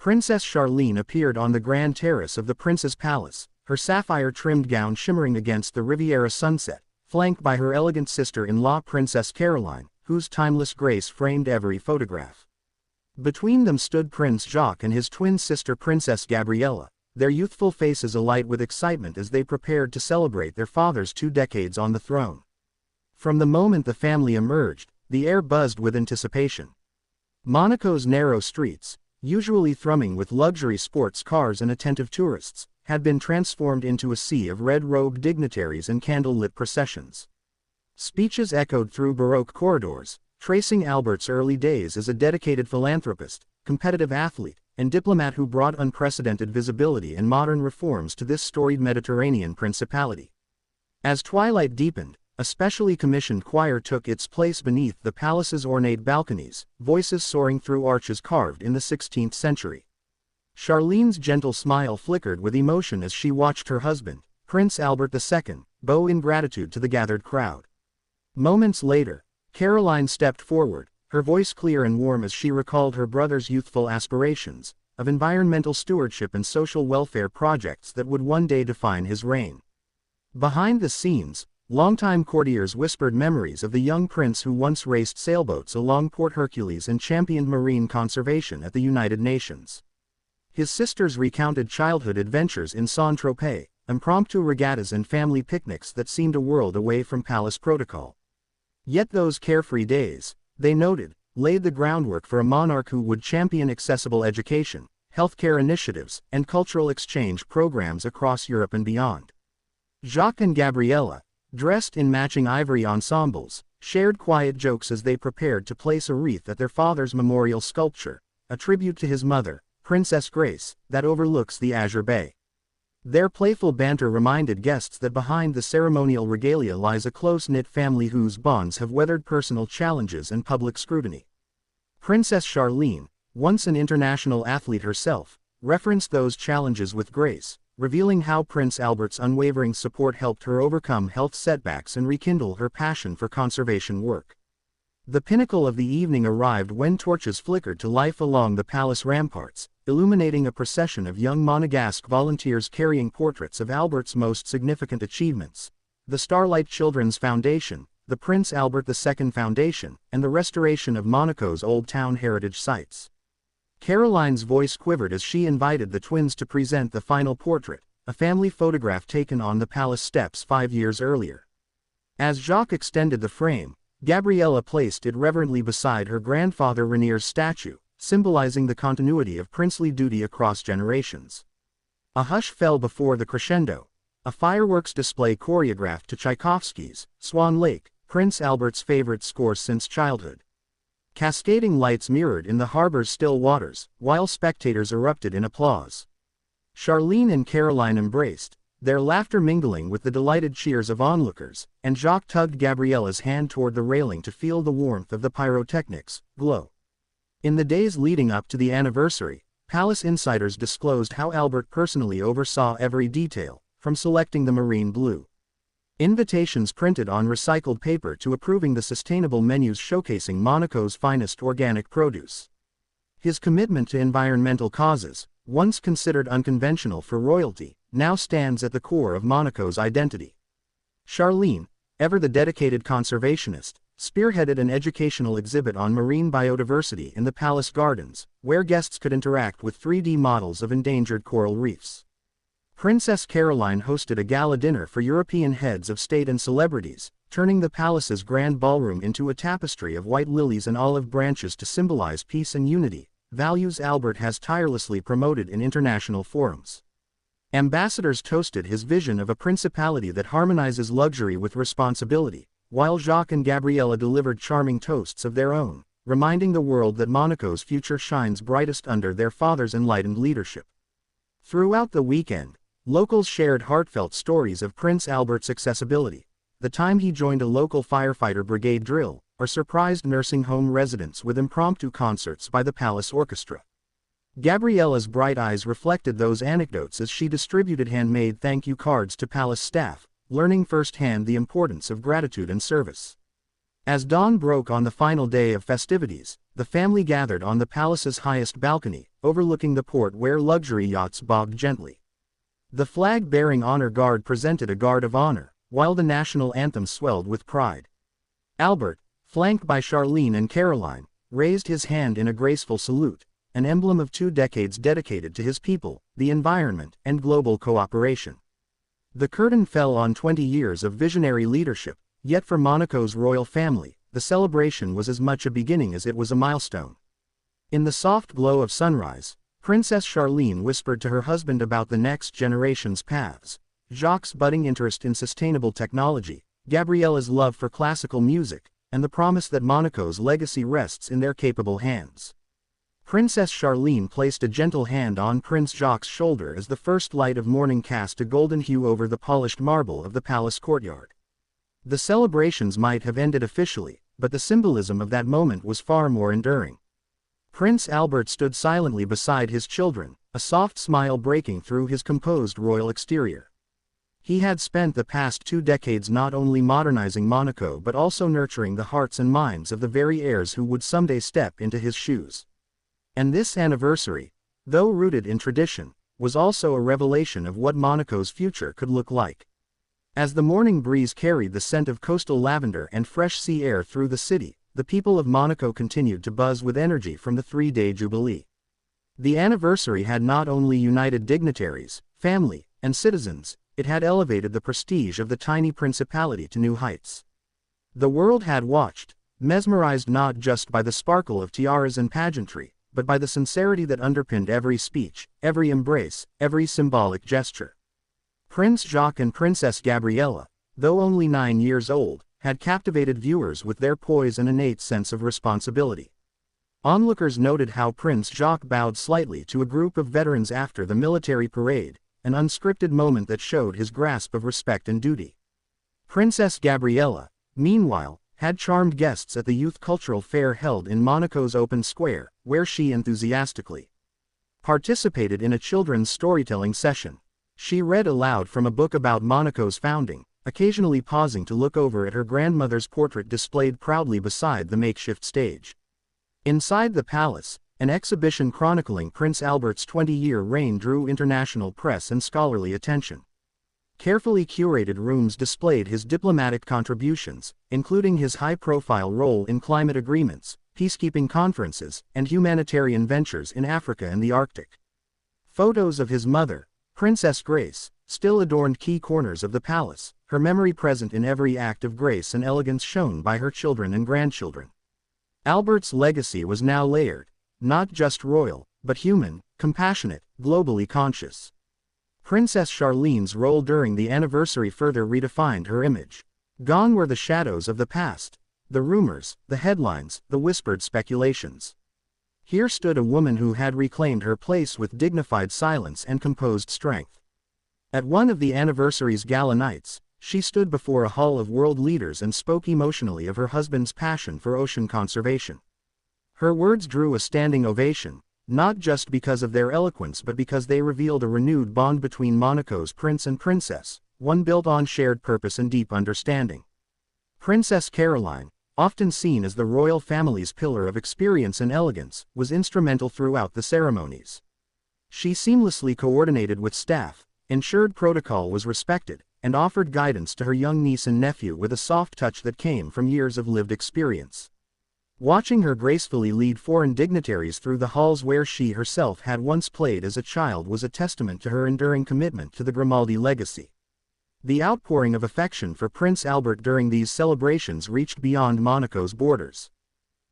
Princess Charlene appeared on the grand terrace of the prince's palace, her sapphire-trimmed gown shimmering against the Riviera sunset, flanked by her elegant sister-in-law Princess Caroline, whose timeless grace framed every photograph. Between them stood Prince Jacques and his twin sister Princess Gabriella, their youthful faces alight with excitement as they prepared to celebrate their father's 2 decades on the throne. From the moment the family emerged, the air buzzed with anticipation. Monaco's narrow streets, usually thrumming with luxury sports cars and attentive tourists, had been transformed into a sea of red-robed dignitaries and candle-lit processions. Speeches echoed through Baroque corridors, tracing Albert's early days as a dedicated philanthropist, competitive athlete, and diplomat who brought unprecedented visibility and modern reforms to this storied Mediterranean principality. As twilight deepened, a specially commissioned choir took its place beneath the palace's ornate balconies, voices soaring through arches carved in the 16th century. Charlene's gentle smile flickered with emotion as she watched her husband, Prince Albert II, bow in gratitude to the gathered crowd. Moments later, Caroline stepped forward, her voice clear and warm as she recalled her brother's youthful aspirations, of environmental stewardship and social welfare projects that would one day define his reign. Behind the scenes, longtime courtiers whispered memories of the young prince who once raced sailboats along Port Hercules and championed marine conservation at the United Nations. His sisters recounted childhood adventures in Saint-Tropez, impromptu regattas and family picnics that seemed a world away from palace protocol. Yet those carefree days, they noted, laid the groundwork for a monarch who would champion accessible education, healthcare initiatives, and cultural exchange programs across Europe and beyond. Jacques and Gabriella, dressed in matching ivory ensembles, shared quiet jokes as they prepared to place a wreath at their father's memorial sculpture, a tribute to his mother, Princess Grace, that overlooks the Azure Bay. Their playful banter reminded guests that behind the ceremonial regalia lies a close-knit family whose bonds have weathered personal challenges and public scrutiny. Princess Charlene, once an international athlete herself, referenced those challenges with grace, revealing how Prince Albert's unwavering support helped her overcome health setbacks and rekindle her passion for conservation work. The pinnacle of the evening arrived when torches flickered to life along the palace ramparts, illuminating a procession of young Monegasque volunteers carrying portraits of Albert's most significant achievements: the Starlight Children's Foundation, the Prince Albert II Foundation, and the restoration of Monaco's Old Town heritage sites. Caroline's voice quivered as she invited the twins to present the final portrait, a family photograph taken on the palace steps 5 years earlier. As Jacques extended the frame, Gabriella placed it reverently beside her grandfather Rainier's statue, symbolizing the continuity of princely duty across generations. A hush fell before the crescendo, a fireworks display choreographed to Tchaikovsky's Swan Lake, Prince Albert's favorite score since childhood. Cascading lights mirrored in the harbor's still waters, while spectators erupted in applause. Charlene and Caroline embraced, their laughter mingling with the delighted cheers of onlookers, and Jacques tugged Gabriella's hand toward the railing to feel the warmth of the pyrotechnics glow. In the days leading up to the anniversary, palace insiders disclosed how Albert personally oversaw every detail, from selecting the marine blue invitations printed on recycled paper to approving the sustainable menus showcasing Monaco's finest organic produce. His commitment to environmental causes, once considered unconventional for royalty, now stands at the core of Monaco's identity. Charlene, ever the dedicated conservationist, spearheaded an educational exhibit on marine biodiversity in the palace gardens, where guests could interact with 3D models of endangered coral reefs. Princess Caroline hosted a gala dinner for European heads of state and celebrities, turning the palace's grand ballroom into a tapestry of white lilies and olive branches to symbolize peace and unity, values Albert has tirelessly promoted in international forums. Ambassadors toasted his vision of a principality that harmonizes luxury with responsibility, while Jacques and Gabriella delivered charming toasts of their own, reminding the world that Monaco's future shines brightest under their father's enlightened leadership. Throughout the weekend, locals shared heartfelt stories of Prince Albert's accessibility, the time he joined a local firefighter brigade drill, or surprised nursing home residents with impromptu concerts by the palace orchestra. Gabriella's bright eyes reflected those anecdotes as she distributed handmade thank you cards to palace staff, learning firsthand the importance of gratitude and service. As dawn broke on the final day of festivities, the family gathered on the palace's highest balcony, overlooking the port where luxury yachts bobbed gently. The flag-bearing honor guard presented a guard of honor, while the national anthem swelled with pride. Albert, flanked by Charlene and Caroline, raised his hand in a graceful salute, an emblem of 2 decades dedicated to his people, the environment, and global cooperation. The curtain fell on 20 years of visionary leadership, yet for Monaco's royal family, the celebration was as much a beginning as it was a milestone. In the soft glow of sunrise, Princess Charlene whispered to her husband about the next generation's paths: Jacques' budding interest in sustainable technology, Gabriella's love for classical music, and the promise that Monaco's legacy rests in their capable hands. Princess Charlene placed a gentle hand on Prince Jacques' shoulder as the first light of morning cast a golden hue over the polished marble of the palace courtyard. The celebrations might have ended officially, but the symbolism of that moment was far more enduring. Prince Albert stood silently beside his children, a soft smile breaking through his composed royal exterior. He had spent the past 2 decades not only modernizing Monaco but also nurturing the hearts and minds of the very heirs who would someday step into his shoes. And this anniversary, though rooted in tradition, was also a revelation of what Monaco's future could look like. As the morning breeze carried the scent of coastal lavender and fresh sea air through the city, the people of Monaco continued to buzz with energy from the 3-day jubilee. The anniversary had not only united dignitaries, family, and citizens, it had elevated the prestige of the tiny principality to new heights. The world had watched, mesmerized not just by the sparkle of tiaras and pageantry, but by the sincerity that underpinned every speech, every embrace, every symbolic gesture. Prince Jacques and Princess Gabriella, though only 9 years old, had captivated viewers with their poise and innate sense of responsibility. Onlookers noted how Prince Jacques bowed slightly to a group of veterans after the military parade, an unscripted moment that showed his grasp of respect and duty. Princess Gabriella, meanwhile, had charmed guests at the youth cultural fair held in Monaco's open square, where she enthusiastically participated in a children's storytelling session. She read aloud from a book about Monaco's founding, occasionally pausing to look over at her grandmother's portrait displayed proudly beside the makeshift stage. Inside the palace, an exhibition chronicling Prince Albert's 20-year reign drew international press and scholarly attention. Carefully curated rooms displayed his diplomatic contributions, including his high-profile role in climate agreements, peacekeeping conferences, and humanitarian ventures in Africa and the Arctic. Photos of his mother, Princess Grace, still adorned key corners of the palace, her memory present in every act of grace and elegance shown by her children and grandchildren. Albert's legacy was now layered, not just royal, but human, compassionate, globally conscious. Princess Charlene's role during the anniversary further redefined her image. Gone were the shadows of the past, the rumors, the headlines, the whispered speculations. Here stood a woman who had reclaimed her place with dignified silence and composed strength. At one of the anniversary's gala nights, she stood before a hall of world leaders and spoke emotionally of her husband's passion for ocean conservation. Her words drew a standing ovation, not just because of their eloquence but because they revealed a renewed bond between Monaco's prince and princess, one built on shared purpose and deep understanding. Princess Caroline, often seen as the royal family's pillar of experience and elegance, was instrumental throughout the ceremonies. She seamlessly coordinated with staff, ensured protocol was respected, and offered guidance to her young niece and nephew with a soft touch that came from years of lived experience. Watching her gracefully lead foreign dignitaries through the halls where she herself had once played as a child was a testament to her enduring commitment to the Grimaldi legacy. The outpouring of affection for Prince Albert during these celebrations reached beyond Monaco's borders.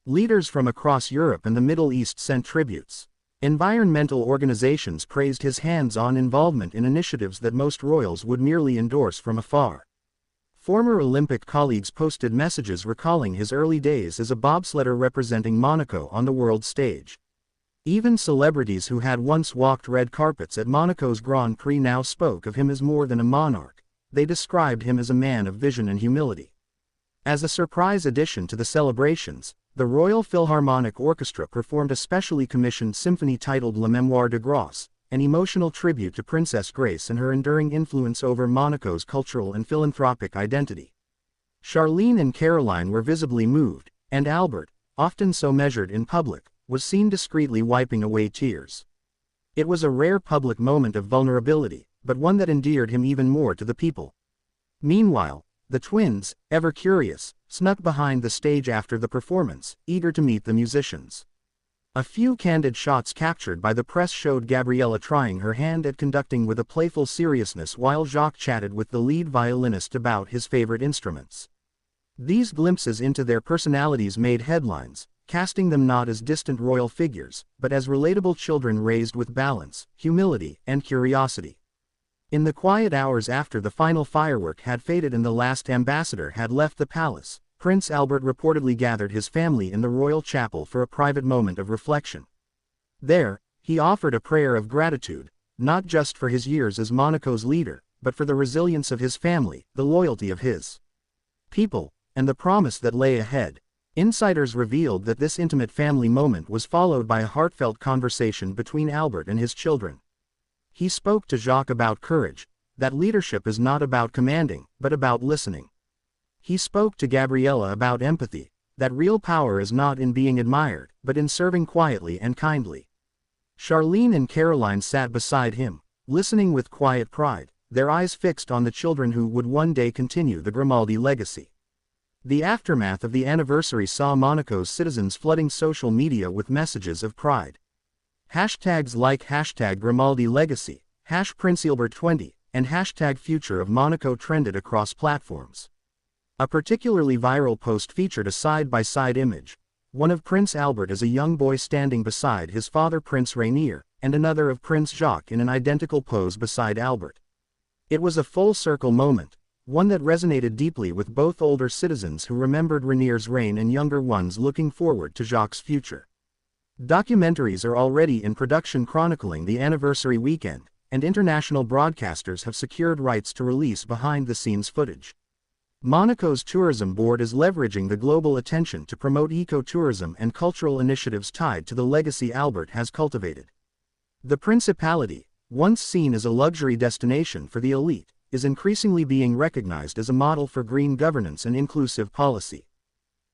Leaders from across Europe and the Middle East sent tributes. Environmental organizations praised his hands-on involvement in initiatives that most royals would merely endorse from afar. Former Olympic colleagues posted messages recalling his early days as a bobsledder representing Monaco on the world stage. Even celebrities who had once walked red carpets at Monaco's Grand Prix now spoke of him as more than a monarch. They described him as a man of vision and humility. As a surprise addition to the celebrations, the Royal Philharmonic Orchestra performed a specially commissioned symphony titled La Mémoire de Grace, an emotional tribute to Princess Grace and her enduring influence over Monaco's cultural and philanthropic identity. Charlene and Caroline were visibly moved, and Albert, often so measured in public, was seen discreetly wiping away tears. It was a rare public moment of vulnerability, but one that endeared him even more to the people. Meanwhile, the twins, ever curious, snuck behind the stage after the performance, eager to meet the musicians. A few candid shots captured by the press showed Gabriella trying her hand at conducting with a playful seriousness while Jacques chatted with the lead violinist about his favorite instruments. These glimpses into their personalities made headlines, casting them not as distant royal figures, but as relatable children raised with balance, humility, and curiosity. In the quiet hours after the final firework had faded and the last ambassador had left the palace, Prince Albert reportedly gathered his family in the royal chapel for a private moment of reflection. There, he offered a prayer of gratitude, not just for his years as Monaco's leader, but for the resilience of his family, the loyalty of his people, and the promise that lay ahead. Insiders revealed that this intimate family moment was followed by a heartfelt conversation between Albert and his children. He spoke to Jacques about courage, that leadership is not about commanding, but about listening. He spoke to Gabriella about empathy, that real power is not in being admired, but in serving quietly and kindly. Charlene and Caroline sat beside him, listening with quiet pride, their eyes fixed on the children who would one day continue the Grimaldi legacy. The aftermath of the anniversary saw Monaco's citizens flooding social media with messages of pride. Hashtags like #Grimaldi Legacy, #PrinceAlbert20, and #Future of Monaco trended across platforms. A particularly viral post featured a side-by-side image, one of Prince Albert as a young boy standing beside his father Prince Rainier, and another of Prince Jacques in an identical pose beside Albert. It was a full-circle moment, one that resonated deeply with both older citizens who remembered Rainier's reign and younger ones looking forward to Jacques' future. Documentaries are already in production chronicling the anniversary weekend, and international broadcasters have secured rights to release behind-the-scenes footage. Monaco's tourism board is leveraging the global attention to promote eco-tourism and cultural initiatives tied to the legacy Albert has cultivated. The Principality, once seen as a luxury destination for the elite, is increasingly being recognized as a model for green governance and inclusive policy.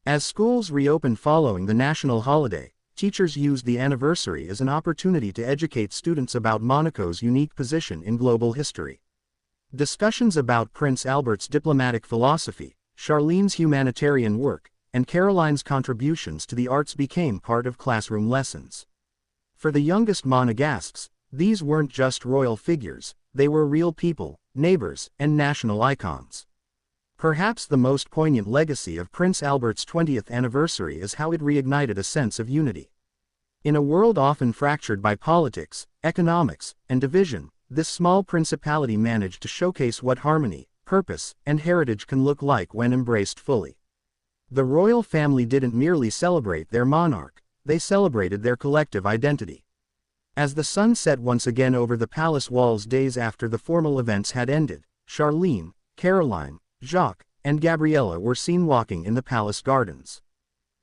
As schools reopened following the national holiday, teachers used the anniversary as an opportunity to educate students about Monaco's unique position in global history. Discussions about Prince Albert's diplomatic philosophy, Charlene's humanitarian work, and Caroline's contributions to the arts became part of classroom lessons. For the youngest Monegasques, these weren't just royal figures, they were real people, neighbors, and national icons. Perhaps the most poignant legacy of Prince Albert's 20th anniversary is how it reignited a sense of unity. In a world often fractured by politics, economics, and division, this small principality managed to showcase what harmony, purpose, and heritage can look like when embraced fully. The royal family didn't merely celebrate their monarch, they celebrated their collective identity. As the sun set once again over the palace walls days after the formal events had ended, Charlene, Caroline, Jacques, and Gabriella were seen walking in the palace gardens.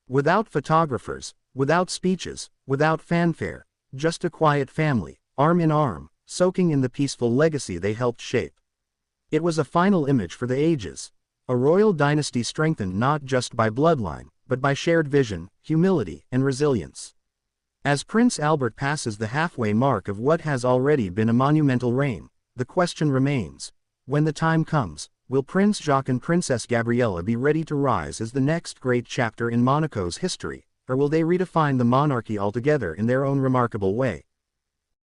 Without photographers, without speeches, without fanfare, just a quiet family, arm in arm, soaking in the peaceful legacy they helped shape. It was a final image for the ages, a royal dynasty strengthened not just by bloodline, but by shared vision, humility, and resilience. As Prince Albert passes the halfway mark of what has already been a monumental reign, the question remains, when the time comes, will Prince Jacques and Princess Gabriella be ready to rise as the next great chapter in Monaco's history, or will they redefine the monarchy altogether in their own remarkable way?